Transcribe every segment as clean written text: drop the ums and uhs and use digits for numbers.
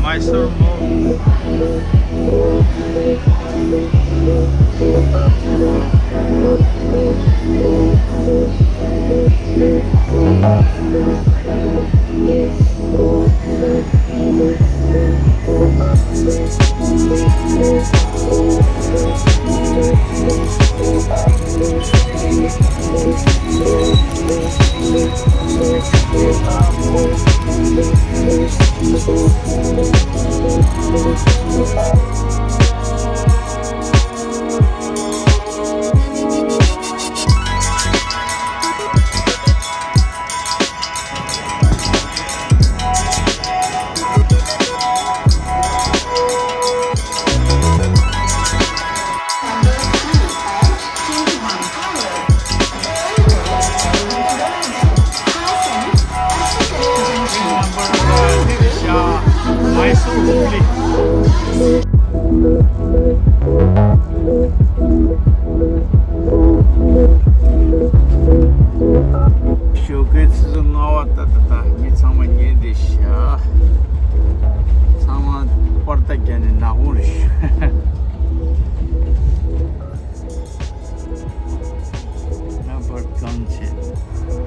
Mysuru Mall.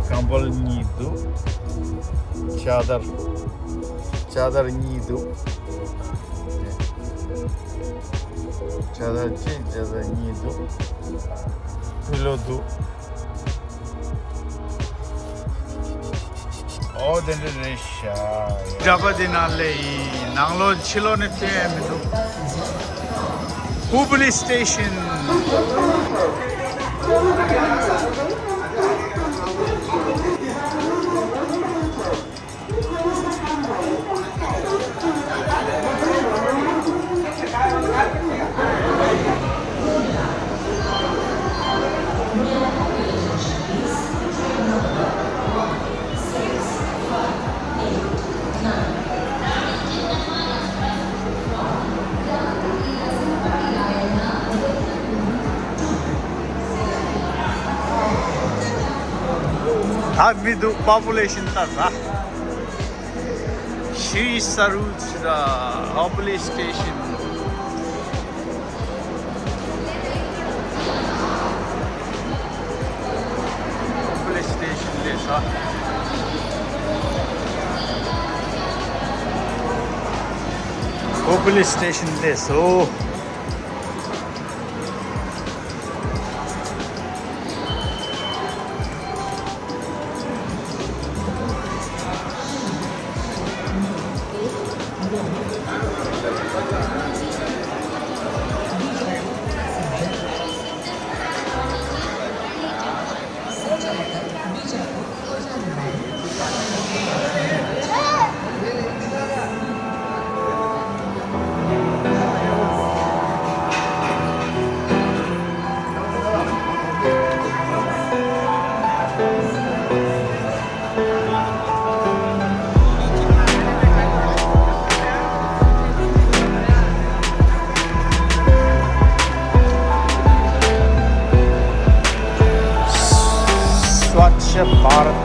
Kambal nidu, cadar nidu, cadar nidu, pilodu. Oh, then the Risha. Jabadinale, Nanglo Chilonete, Hubli Station. Midu population tasa. She serves the Hubli station. Hubli station desa. Hubli station deso. Swachh Bharat.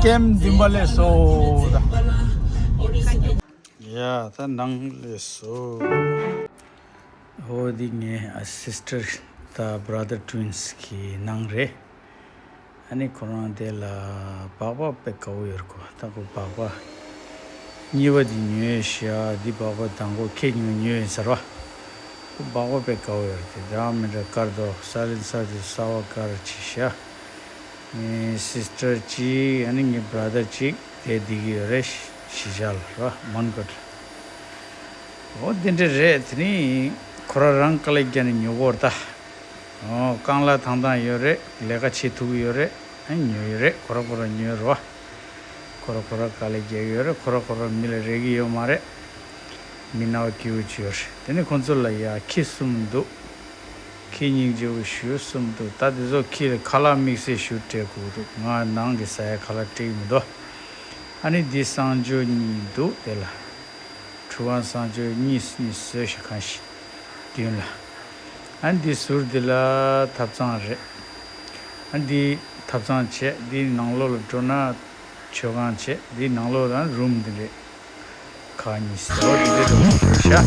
kem dimbale so da yeah the nangle so holding a sister the brother twins ki nangre ani corona de la baba pe kawir ko ta ko baba niwa di nyesha di baba tango ke nyu sarwa ko baba pe kawir de dam de kardo salin sa di sawa kar chisha ni sister chi ani ni brother chi de digi resh shijal ra Mundgod o dinde re tni korarang kale gyan nyogorta o kangla thangda yore lega chi tu yore an yore korokoro nyoro korokoro kale ge yore korokoro mile regi yo mare minaw kiu chior tene konsola ya kisumdu kining jo shu sumdu tadizo kile kala mixe shute ku nga nang ge sa kala team do ani disanjo ni do dela chuan sanjo ni se shikashi diunla andi sur dela tapsan re andi tapsan che di nanglo tona chogan che di nanglo dan room de kani sto de sha